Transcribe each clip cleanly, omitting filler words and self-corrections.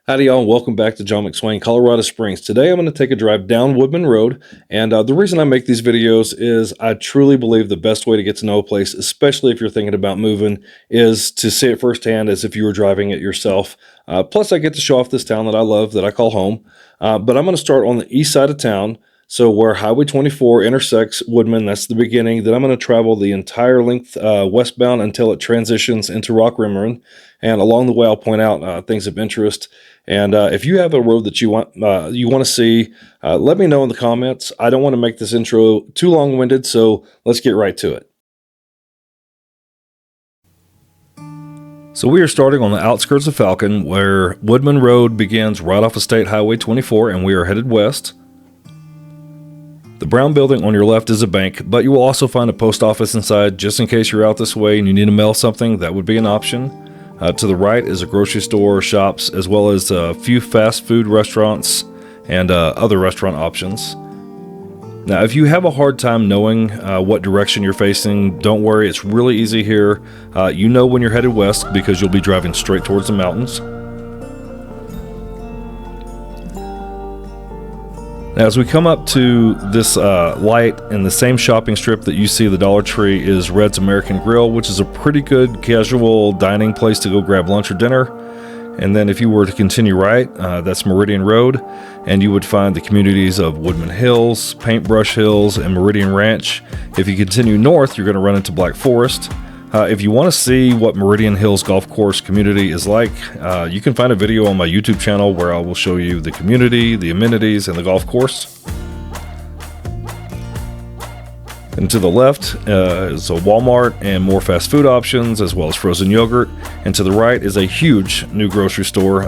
Howdy y'all, and welcome back to John McSwain, Colorado Springs. Today I'm going to take a drive down Woodman Road, and the reason I make these videos is I truly believe the best way to get to know a place, especially if you're thinking about moving, is to see it firsthand as if you were driving it yourself. Plus I get to show off this town that I love, that I call home. But I'm going to start on the east side of town, so where Highway 24 intersects Woodman, that's the beginning. Then I'm going to travel the entire length westbound until it transitions into Rockrimmon. And along the way, I'll point out things of interest. And if you have a road that you want to see, let me know in the comments. I don't want to make this intro too long-winded, so let's get right to it. So we are starting on the outskirts of Falcon, where Woodmen Road begins right off of State Highway 24, and we are headed west. The brown building on your left is a bank, but you will also find a post office inside just in case you're out this way and you need to mail something. That would be an option. To the right is a grocery store, shops, as well as a few fast food restaurants and other restaurant options. Now, if you have a hard time knowing what direction you're facing, don't worry, it's really easy here. You know when you're headed west because you'll be driving straight towards the mountains. Now, as we come up to this light in the same shopping strip that you see the Dollar Tree is Red's American Grill, which is a pretty good casual dining place to go grab lunch or dinner. And then if you were to continue right, that's Meridian Road, and you would find the communities of Woodman Hills, Paintbrush Hills, and Meridian Ranch. If you continue north, you're going to run into Black Forest. If you want to see what Meridian Hills Golf Course community is like, you can find a video on my YouTube channel where I will show you the community, the amenities, and the golf course. And to the left is a Walmart and more fast food options, as well as frozen yogurt. And to the right is a huge new grocery store,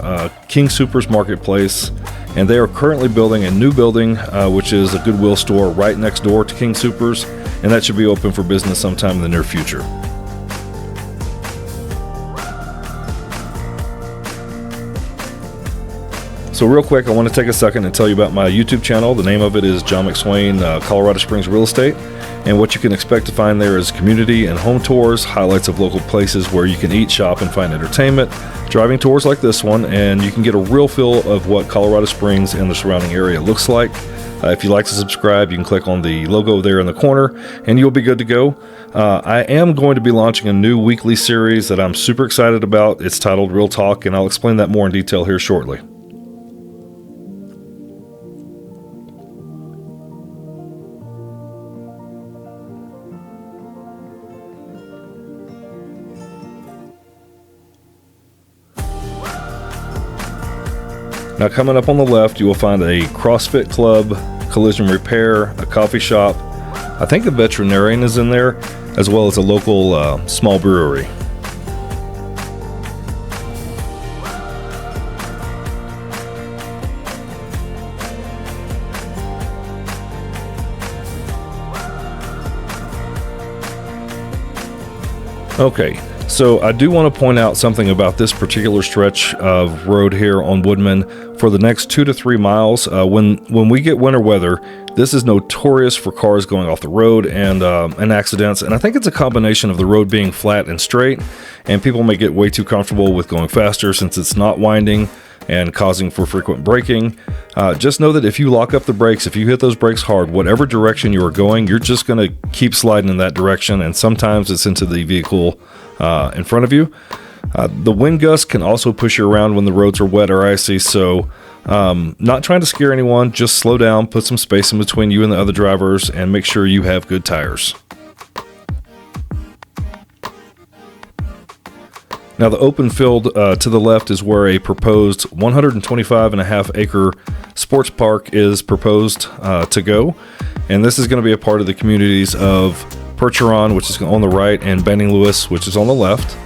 King Soopers Marketplace. And they are currently building a new building, which is a Goodwill store right next door to King Soopers. And that should be open for business sometime in the near future. So real quick, I want to take a second and tell you about my YouTube channel. The name of it is John McSwain, Colorado Springs Real Estate. And what you can expect to find there is community and home tours, highlights of local places where you can eat, shop, and find entertainment, driving tours like this one, and you can get a real feel of what Colorado Springs and the surrounding area looks like. If you'd like to subscribe, you can click on the logo there in the corner, and you'll be good to go. I am going to be launching a new weekly series that I'm super excited about. It's titled Real Talk, and I'll explain that more in detail here shortly. Now, coming up on the left, you will find a CrossFit club, collision repair, a coffee shop. I think the veterinarian is in there, as well as a local small brewery. Okay. So I do want to point out something about this particular stretch of road here on Woodman. For the next 2 to 3 miles, when we get winter weather, this is notorious for cars going off the road and accidents. And I think it's a combination of the road being flat and straight, and people may get way too comfortable with going faster since it's not winding and causing for frequent braking. Just know that if you lock up the brakes, if you hit those brakes hard, whatever direction you are going, you're just going to keep sliding in that direction, and sometimes it's into the vehicle in front of you. The wind gusts can also push you around when the roads are wet or icy, so not trying to scare anyone, just slow down, put some space in between you and the other drivers, and make sure you have good tires. Now, the open field to the left is where a proposed 125.5 acre sports park is proposed to go. And this is going to be a part of the communities of Percheron, which is on the right, and Banning Lewis, which is on the left.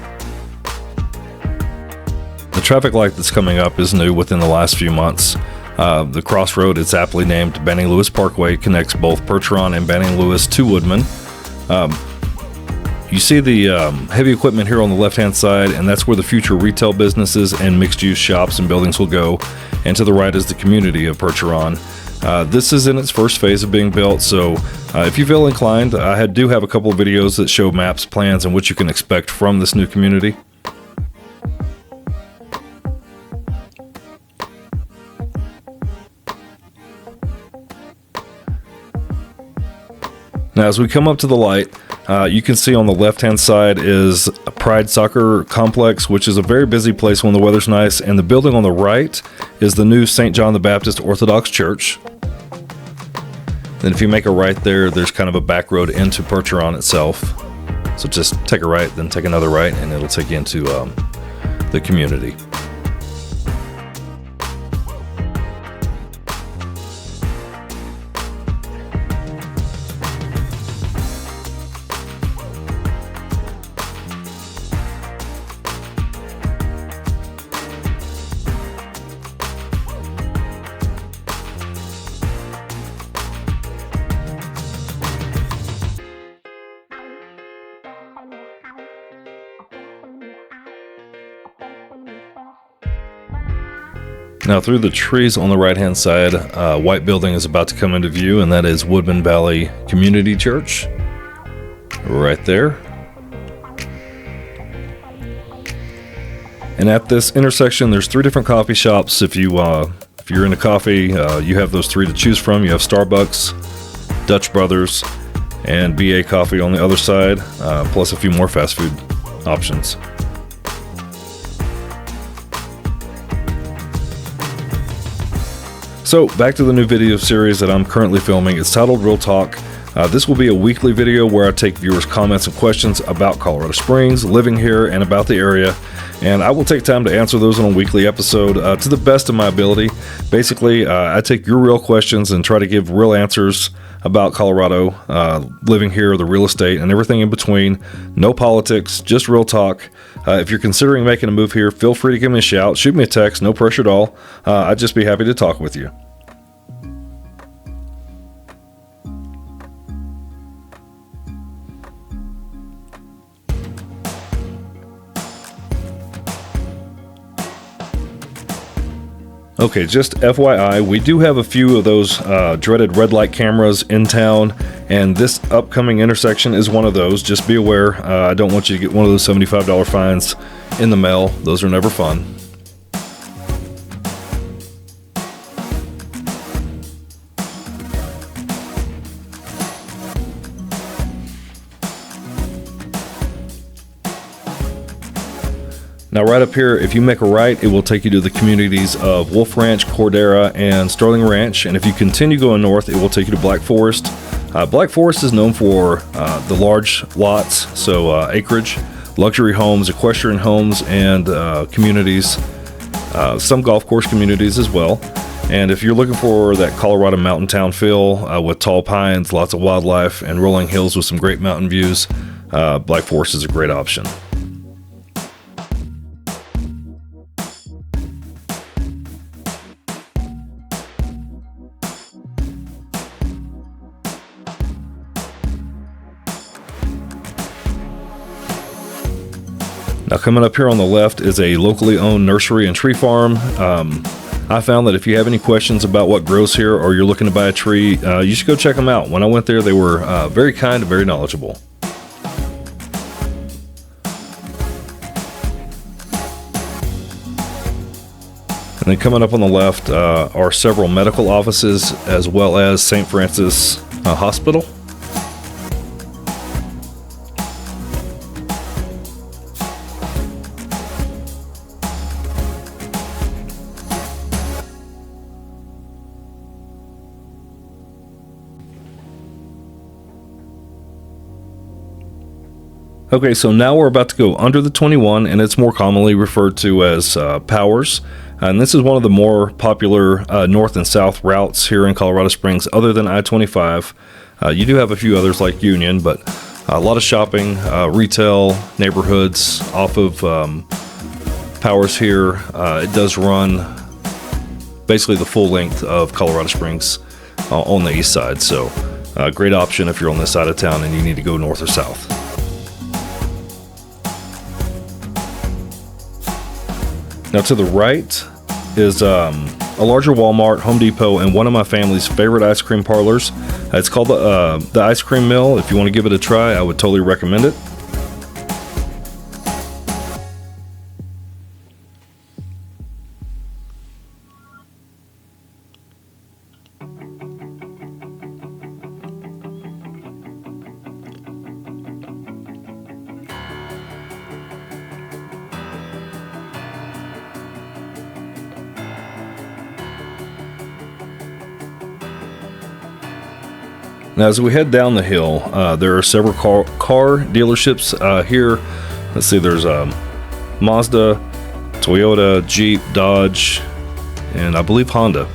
The traffic light that's coming up is new within the last few months. The crossroad is aptly named Banning Lewis Parkway, connects both Percheron and Banning Lewis to Woodman. You see the heavy equipment here on the left-hand side, and that's where the future retail businesses and mixed-use shops and buildings will go. And to the right is the community of Percheron. This is in its first phase of being built, so if you feel inclined, I do have a couple of videos that show maps, plans, and what you can expect from this new community. Now, as we come up to the light, you can see on the left-hand side is a Pride Soccer Complex, which is a very busy place when the weather's nice. And the building on the right is the new St. John the Baptist Orthodox Church. Then if you make a right there, there's kind of a back road into Percheron itself. So just take a right, then take another right, and it'll take you into the community. Now through the trees on the right hand side, a white building is about to come into view, and that is Woodman Valley Community Church. Right there. And at this intersection, there's 3 different coffee shops. If you're into coffee, you have those 3 to choose from. You have Starbucks, Dutch Brothers, and BA Coffee on the other side, plus a few more fast food options. So back to the new video series that I'm currently filming. It's titled Real Talk. This will be a weekly video where I take viewers' comments and questions about Colorado Springs, living here, and about the area. And I will take time to answer those in a weekly episode to the best of my ability. Basically, I take your real questions and try to give real answers about Colorado, living here, the real estate, and everything in between. No politics, just real talk. If you're considering making a move here, feel free to give me a shout. Shoot me a text, no pressure at all. I'd just be happy to talk with you. Okay, just FYI, we do have a few of those dreaded red light cameras in town, and this upcoming intersection is one of those. Just be aware, I don't want you to get one of those $75 fines in the mail. Those are never fun. Now right up here, if you make a right, it will take you to the communities of Wolf Ranch, Cordera, and Sterling Ranch. And if you continue going north, it will take you to Black Forest. Black Forest is known for the large lots, so acreage, luxury homes, equestrian homes, and communities, some golf course communities as well. And if you're looking for that Colorado mountain town feel with tall pines, lots of wildlife, and rolling hills with some great mountain views, Black Forest is a great option. Now coming up here on the left is a locally owned nursery and tree farm. I found that if you have any questions about what grows here or you're looking to buy a tree, you should go check them out. When I went there, they were very kind and very knowledgeable. And then coming up on the left are several medical offices as well as St. Francis Hospital. Okay, so now we're about to go under the 21, and it's more commonly referred to as Powers. And this is one of the more popular north and south routes here in Colorado Springs, other than I-25. You do have a few others like Union, but a lot of shopping, retail, neighborhoods off of Powers here. It does run basically the full length of Colorado Springs on the east side. So great option if you're on this side of town and you need to go north or south. Now to the right is a larger Walmart, Home Depot, and one of my family's favorite ice cream parlors. It's called the Ice Cream Mill. If you want to give it a try, I would totally recommend it. Now, as we head down the hill, there are several car dealerships here. Let's see, there's Mazda, Toyota, Jeep, Dodge, and I believe Honda.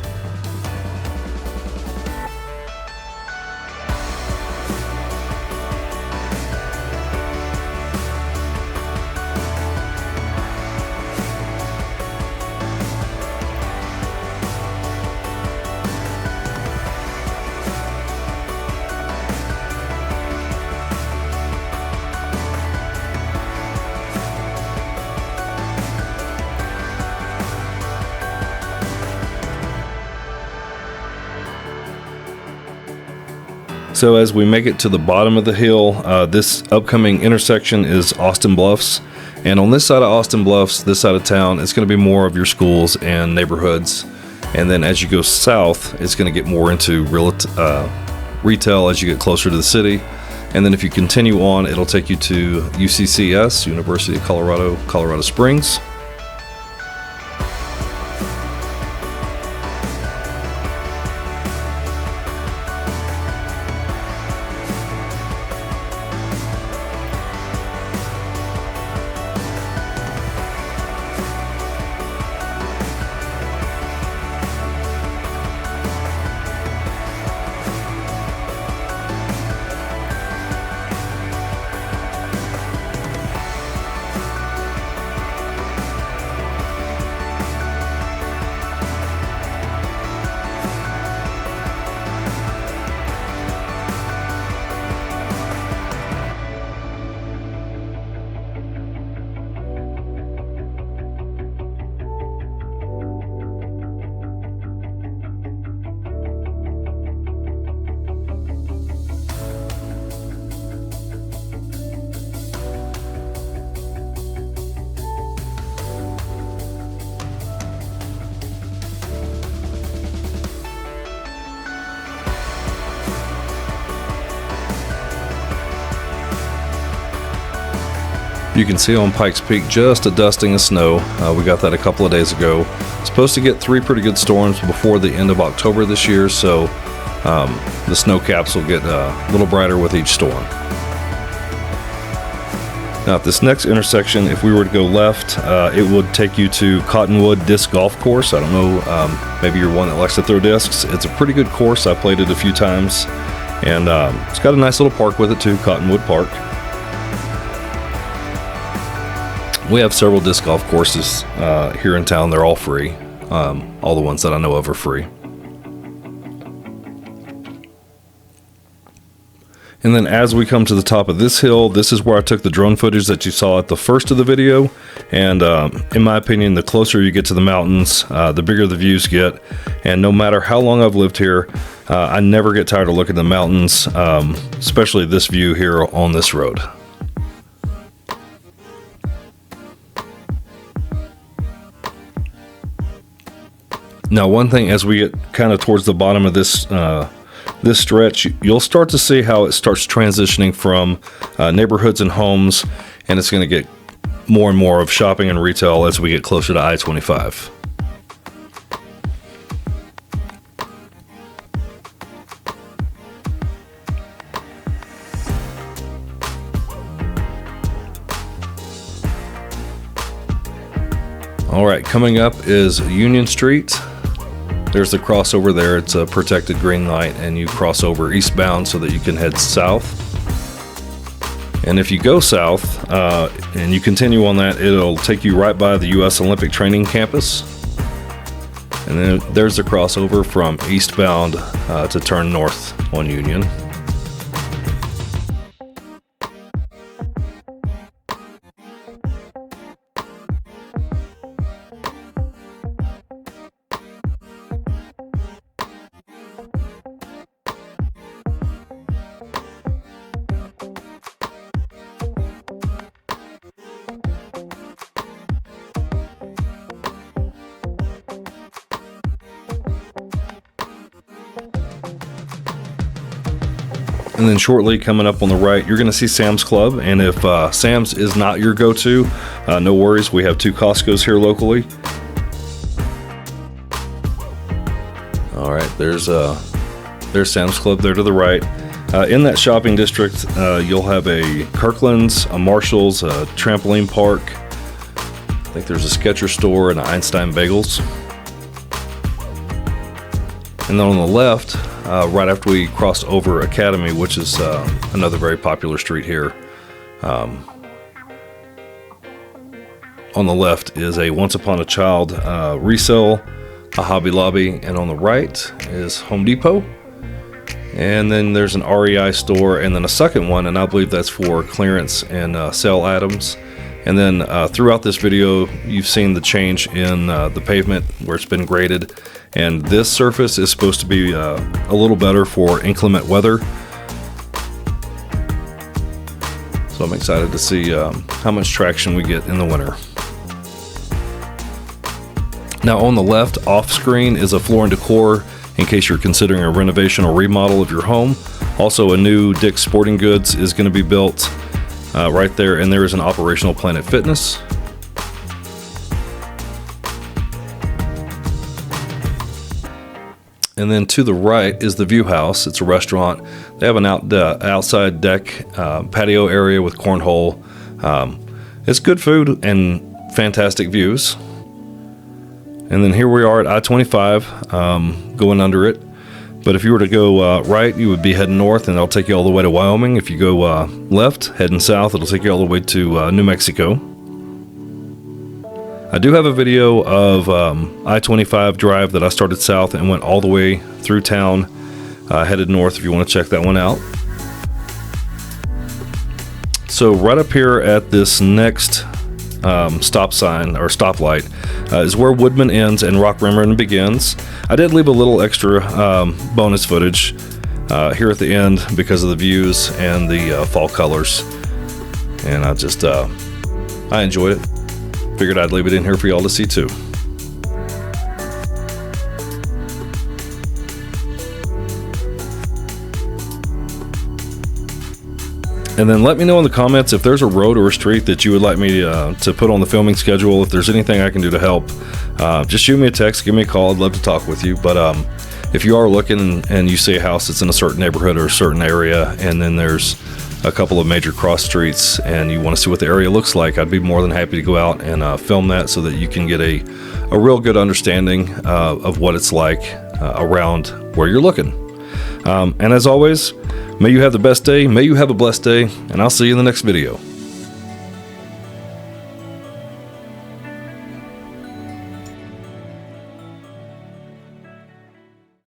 So as we make it to the bottom of the hill, this upcoming intersection is Austin Bluffs. And on this side of Austin Bluffs, this side of town, it's going to be more of your schools and neighborhoods. And then as you go south, it's going to get more into retail as you get closer to the city. And then if you continue on, it'll take you to UCCS, University of Colorado, Colorado Springs. You can see on Pikes Peak just a dusting of snow. We got that a couple of days ago. Supposed to get 3 pretty good storms before the end of October this year, so the snow caps will get a little brighter with each storm. Now at this next intersection, if we were to go left, it would take you to Cottonwood Disc Golf Course. I don't know, maybe you're one that likes to throw discs. It's a pretty good course. I played it a few times, and it's got a nice little park with it too, Cottonwood Park. We have several disc golf courses here in town. They're all free. All the ones that I know of are free. And then as we come to the top of this hill, this is where I took the drone footage that you saw at the first of the video. And in my opinion, the closer you get to the mountains, the bigger the views get. And no matter how long I've lived here, I never get tired of looking at the mountains, especially this view here on this road. Now, one thing as we get kind of towards the bottom of this this stretch, you'll start to see how it starts transitioning from neighborhoods and homes, and it's going to get more and more of shopping and retail as we get closer to I-25. All right, coming up is Union Street. There's the crossover there. It's a protected green light, and you cross over eastbound so that you can head south. And if you go south and you continue on that, it'll take you right by the U.S. Olympic Training Campus. And then there's the crossover from eastbound to turn north on Union. And then shortly coming up on the right, you're going to see Sam's Club. And if Sam's is not your go-to, no worries. We have 2 Costco's here locally. All right, there's Sam's Club there to the right. In that shopping district, you'll have a Kirkland's, a Marshall's, a trampoline park. I think there's a Skechers store and an Einstein Bagels. And then on the left, right after we crossed over Academy, which is another very popular street here, on the left is a Once Upon a Child resale, a Hobby Lobby, and on the right is Home Depot. And then there's an REI store, and then a second one, and I believe that's for clearance and sale items. And then throughout this video, you've seen the change in the pavement where it's been graded. And this surface is supposed to be a little better for inclement weather. So I'm excited to see how much traction we get in the winter. Now on the left, off screen, is a Floor and Decor in case you're considering a renovation or remodel of your home. Also, a new Dick's Sporting Goods is going to be built right there, and there is an operational Planet Fitness. And then to the right is the View House. It's a restaurant. They have an outside deck patio area with cornhole. It's good food and fantastic views. And then here we are at I-25, going under it. But if you were to go right, you would be heading north, and it'll take you all the way to Wyoming. If you go left, heading south, it'll take you all the way to New Mexico. I do have a video of I-25 drive that I started south and went all the way through town, headed north if you want to check that one out. So right up here at this next stop sign or stoplight is where Woodman ends and Rockrimmon begins. I did leave a little extra bonus footage here at the end because of the views and the fall colors, and I enjoyed it. Figured I'd leave it in here for y'all to see too. And then let me know in the comments if there's a road or a street that you would like me to put on the filming schedule. If there's anything I can do to help, just shoot me a text, give me a call. I'd love to talk with you. But if you are looking and you see a house that's in a certain neighborhood or a certain area, and then there's a couple of major cross streets and you want to see what the area looks like, I'd be more than happy to go out and film that so that you can get a real good understanding of what it's like around where you're looking. And as always, may you have the best day, may you have a blessed day, and I'll see you in the next video.